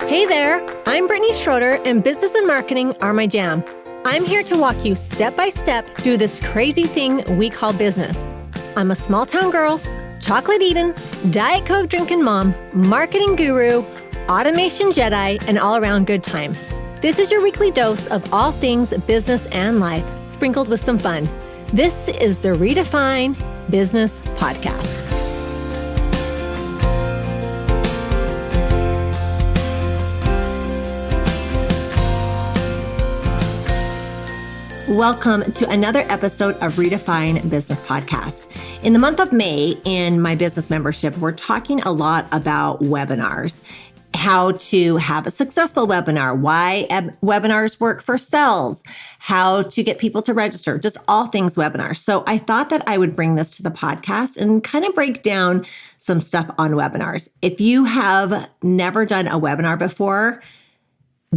Hey there, I'm Brittni Schroeder, and business and marketing are my jam. I'm here to walk you step by step through this crazy thing we call business. I'm a small town girl, chocolate eating, Diet Coke drinking mom, marketing guru, automation Jedi, and all around good time. This is your weekly dose of all things business and life, sprinkled with some fun. This is the Redefine Business Podcast. Welcome to another episode of Redefine Business Podcast. In the month of May, in my business membership, we're talking a lot about webinars, how to have a successful webinar, why webinars work for sales, how to get people to register, just all things webinars. So I thought that I would bring this to the podcast and kind of break down some stuff on webinars. If you have never done a webinar before,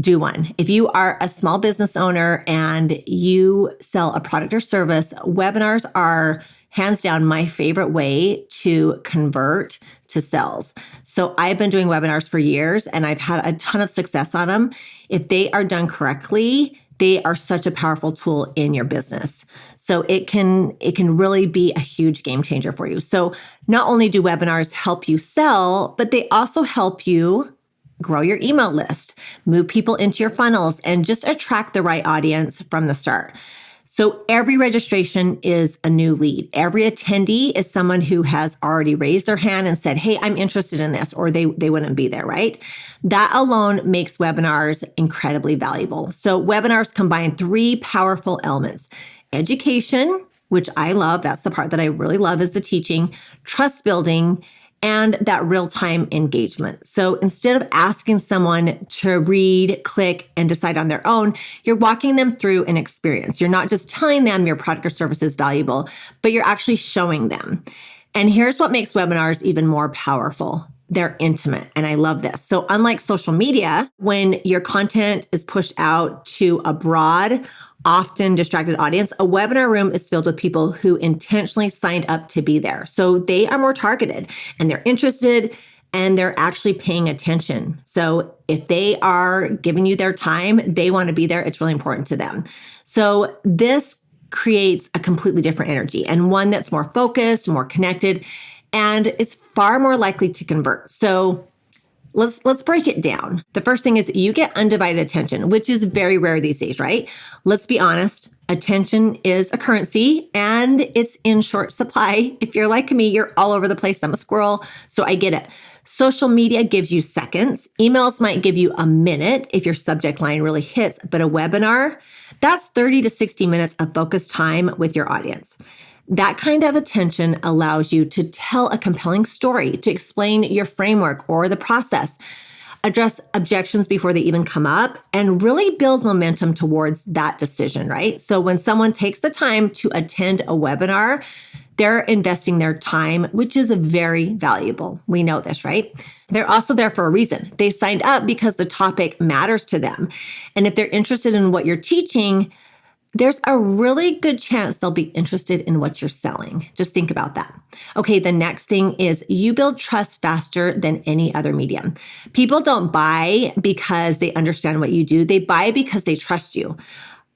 do one. If you are a small business owner and you sell a product or service, webinars are hands down my favorite way to convert to sales. So I've been doing webinars for years and I've had a ton of success on them. If they are done correctly, they are such a powerful tool in your business. So it can really be a huge game changer for you. So not only do webinars help you sell, but they also help you grow your email list, move people into your funnels, and just attract the right audience from the start. So every registration is a new lead. Every attendee is someone who has already raised their hand and said, hey, I'm interested in this, or they wouldn't be there, right? That alone makes webinars incredibly valuable. So webinars combine three powerful elements: education, which I love. That's the part that I really love, is the teaching, trust building, and that real-time engagement. So instead of asking someone to read, click, and decide on their own, you're walking them through an experience. You're not just telling them your product or service is valuable, but you're actually showing them. And here's what makes webinars even more powerful. They're intimate, and I love this. So unlike social media, when your content is pushed out to a broad, often distracted audience, a webinar room is filled with people who intentionally signed up to be there. So they are more targeted and they're interested and they're actually paying attention. So if they are giving you their time, they want to be there. It's really important to them. So this creates a completely different energy and one that's more focused, more connected, and it's far more likely to convert. So Let's break it down. The first thing is you get undivided attention, which is very rare these days, right? Let's be honest. Attention is a currency and it's in short supply. If you're like me, you're all over the place. I'm a squirrel, so I get it. Social media gives you seconds. Emails might give you a minute if your subject line really hits, but a webinar, that's 30 to 60 minutes of focused time with your audience. That kind of attention allows you to tell a compelling story, to explain your framework or the process, address objections before they even come up, and really build momentum towards that decision, right? So when someone takes the time to attend a webinar, they're investing their time, which is very valuable. We know this, right? They're also there for a reason. They signed up because the topic matters to them. And if they're interested in what you're teaching, there's a really good chance they'll be interested in what you're selling. Just think about that. Okay, the next thing is you build trust faster than any other medium. People don't buy because they understand what you do. They buy because they trust you.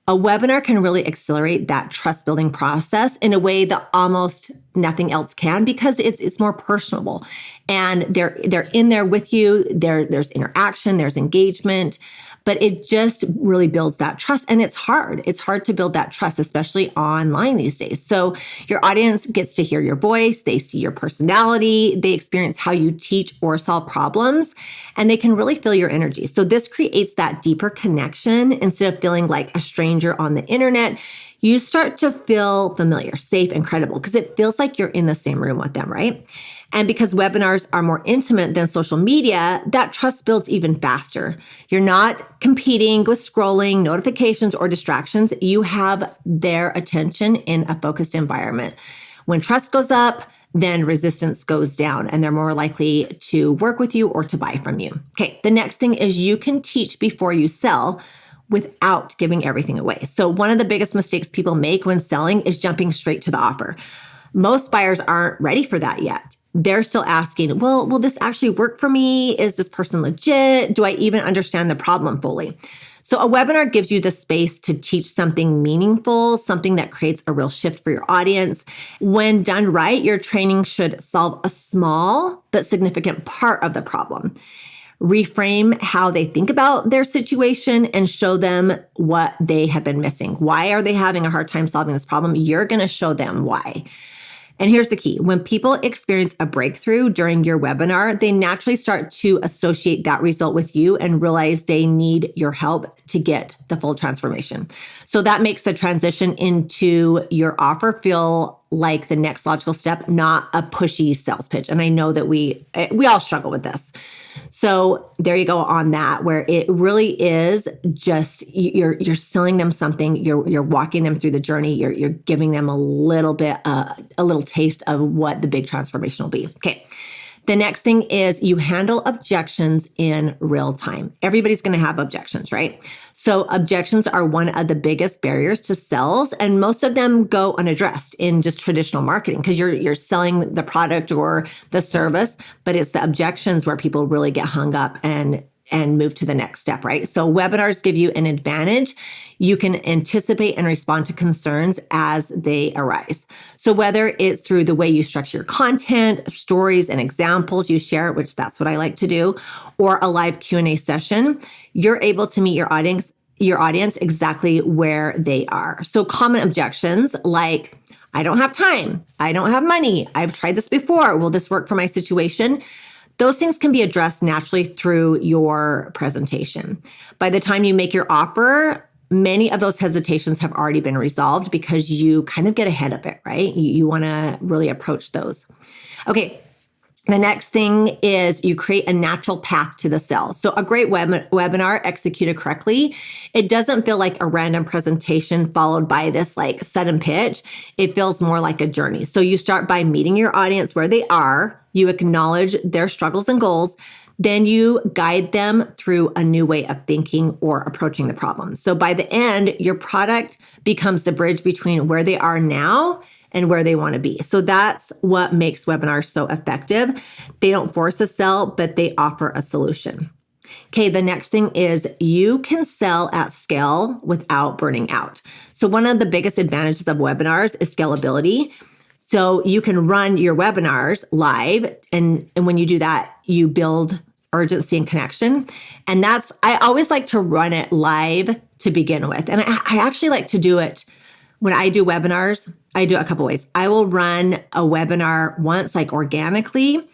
A webinar can really accelerate that trust building process in a way that almost nothing else can, because it's more personable and they're in there with you. There's interaction, there's engagement. But it just really builds that trust. And it's hard. It's hard to build that trust, especially online these days. So your audience gets to hear your voice. They see your personality. They experience how you teach or solve problems. And they can really feel your energy. So this creates that deeper connection. Instead of feeling like a stranger on the internet, you start to feel familiar, safe, and credible because it feels like you're in the same room with them, right? And because webinars are more intimate than social media, that trust builds even faster. You're not competing with scrolling, notifications, or distractions. You have their attention in a focused environment. When trust goes up, then resistance goes down and they're more likely to work with you or to buy from you. Okay, the next thing is you can teach before you sell without giving everything away. So one of the biggest mistakes people make when selling is jumping straight to the offer. Most buyers aren't ready for that yet. they're still asking, well, will this actually work for me? Is this person legit? Do I even understand the problem fully? So a webinar gives you the space to teach something meaningful, something that creates a real shift for your audience. When done right, your training should solve a small but significant part of the problem. Reframe how they think about their situation and show them what they have been missing. Why are they having a hard time solving this problem? You're going to show them why. And here's the key. When people experience a breakthrough during your webinar, they naturally start to associate that result with you and realize they need your help to get the full transformation. So that makes the transition into your offer feel like the next logical step, not a pushy sales pitch. And I know that we all struggle with this. So there you go on that, where it really is just you're selling them something, you're walking them through the journey, you're giving them a little bit, a little taste of what the big transformation will be. Okay. The next thing is you handle objections in real time. Everybody's going to have objections, right? So objections are one of the biggest barriers to sales, and most of them go unaddressed in just traditional marketing because you're selling the product or the service, but it's the objections where people really get hung up and move to the next step, right? So webinars give you an advantage. You can anticipate and respond to concerns as they arise. So whether it's through the way you structure your content, stories and examples you share, which that's what I like to do, or a live Q&A session, you're able to meet your audience exactly where they are. So common objections like, I don't have time, I don't have money, I've tried this before, will this work for my situation? Those things can be addressed naturally through your presentation. By the time you make your offer, many of those hesitations have already been resolved because you kind of get ahead of it, right? You want to really approach those. Okay. The next thing is you create a natural path to the sale. So a great webinar executed correctly, it doesn't feel like a random presentation followed by this like sudden pitch. It feels more like a journey. So you start by meeting your audience where they are, you acknowledge their struggles and goals, then you guide them through a new way of thinking or approaching the problem. So by the end, your product becomes the bridge between where they are now and where they want to be. So that's what makes webinars so effective. They don't force a sell, but they offer a solution. Okay, the next thing is you can sell at scale without burning out. So one of the biggest advantages of webinars is scalability. So you can run your webinars live, and when you do that, you build urgency and connection. And I always like to run it live to begin with. And I actually like to do it when I do webinars. I do it a couple ways. I will run a webinar once, like organically,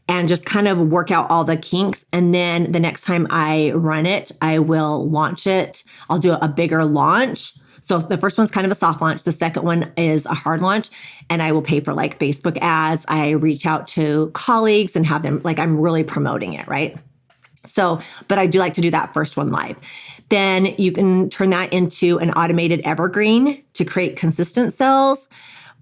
and just kind of work out all the kinks. And then the next time I run it, I will launch it. I'll do a bigger launch. So the first one's kind of a soft launch. The second one is a hard launch, and I will pay for like Facebook ads. I reach out to colleagues and have them, like I'm really promoting it, right? So, but I do like to do that first one live. Then you can turn that into an automated evergreen to create consistent sales,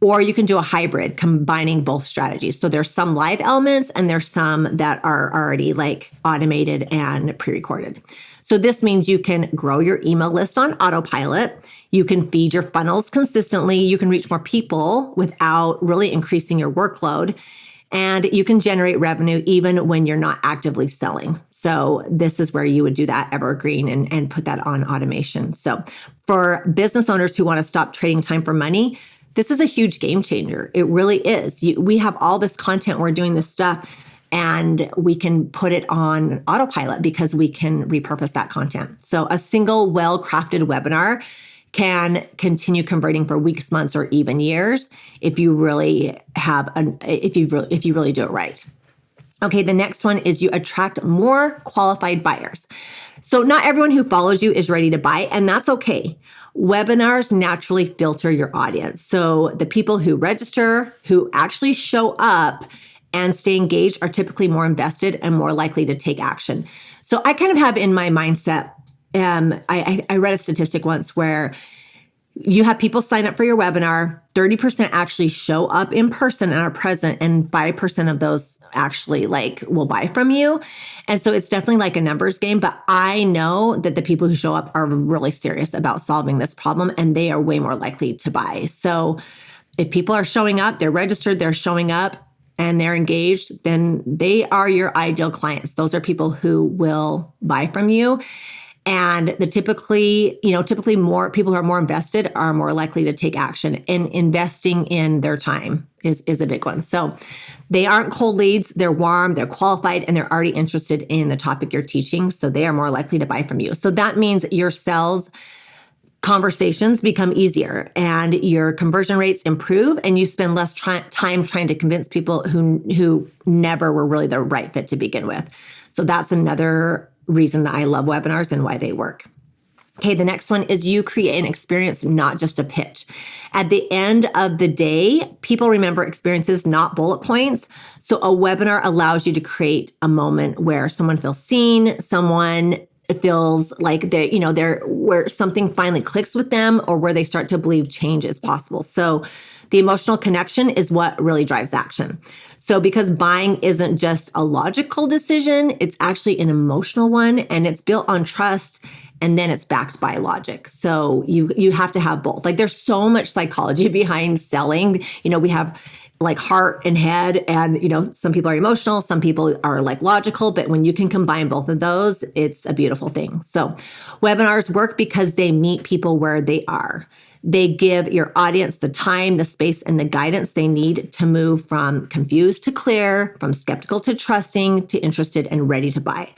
or you can do a hybrid combining both strategies. So there's some live elements and there's some that are already like automated and pre-recorded. So this means you can grow your email list on autopilot. You can feed your funnels consistently. You can reach more people without really increasing your workload. And you can generate revenue even when you're not actively selling. So this is where you would do that evergreen and put that on automation. So for business owners who want to stop trading time for money, this is a huge game changer. It really is. We have all this content, we're doing this stuff, and we can put it on autopilot because we can repurpose that content. So a single well-crafted webinar can continue converting for weeks, months, or even years if you really if you really do it right. Okay, the next one is you attract more qualified buyers. So not everyone who follows you is ready to buy, and that's okay. Webinars naturally filter your audience. So the people who register, who actually show up and stay engaged are typically more invested and more likely to take action. So I kind of have in my mindset, I read a statistic once where you have people sign up for your webinar, 30% actually show up in person and are present, and 5% of those actually will buy from you. And so it's definitely like a numbers game, but I know that the people who show up are really serious about solving this problem, and they are way more likely to buy. So if people are showing up, they're registered, they're showing up, and they're engaged, then they are your ideal clients. Those are people who will buy from you. And typically more people who are more invested are more likely to take action, and investing in their time is a big one. So they aren't cold leads, they're warm, they're qualified, and they're already interested in the topic you're teaching. So they are more likely to buy from you. So that means your sales conversations become easier and your conversion rates improve, and you spend less time trying to convince people who never were really the right fit to begin with. So that's another reason that I love webinars and why they work. Okay, the next one is you create an experience, not just a pitch. At the end of the day, people remember experiences, not bullet points. So a webinar allows you to create a moment where someone feels seen, someone feels like they're where something finally clicks with them, or where they start to believe change is possible. So the emotional connection is what really drives action. So because buying isn't just a logical decision, it's actually an emotional one, and it's built on trust, and then it's backed by logic. So you have to have both. Like, there's so much psychology behind selling. We have like heart and head, and some people are emotional, some people are like logical, but when you can combine both of those, it's a beautiful thing. So webinars work because they meet people where they are. They give your audience the time, the space, and the guidance they need to move from confused to clear, from skeptical to trusting, to interested and ready to buy.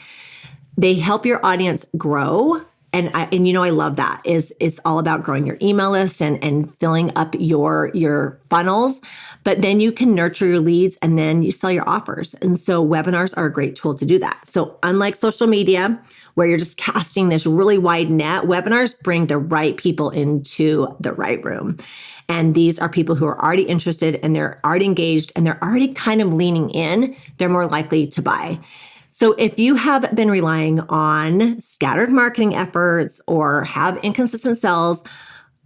They help your audience grow. And I love that. It's all about growing your email list and filling up your funnels. But then you can nurture your leads, and then you sell your offers. And so webinars are a great tool to do that. So unlike social media, where you're just casting this really wide net, webinars bring the right people into the right room. And these are people who are already interested, and they're already engaged, and they're already kind of leaning in. They're more likely to buy. So if you have been relying on scattered marketing efforts or have inconsistent sales,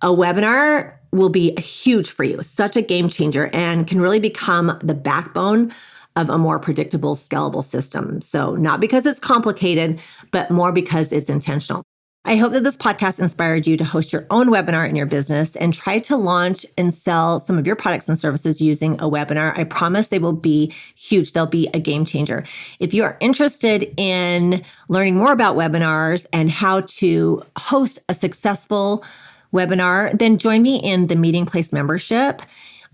a webinar will be huge for you, such a game changer, and can really become the backbone of a more predictable, scalable system. So not because it's complicated, but more because it's intentional. I hope that this podcast inspired you to host your own webinar in your business and try to launch and sell some of your products and services using a webinar. I promise they will be huge. They'll be a game changer. If you are interested in learning more about webinars and how to host a successful webinar, then join me in the Meeting Place membership.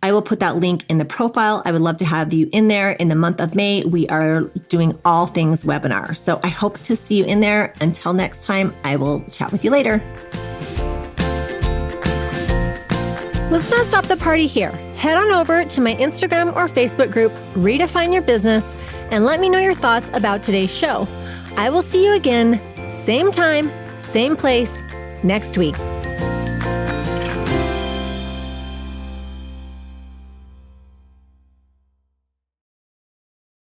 I will put that link in the profile. I would love to have you in there. In the month of May, we are doing all things webinar. So I hope to see you in there. Until next time, I will chat with you later. Let's not stop the party here. Head on over to my Instagram or Facebook group, Redefine Your Business, and let me know your thoughts about today's show. I will see you again, same time, same place, next week.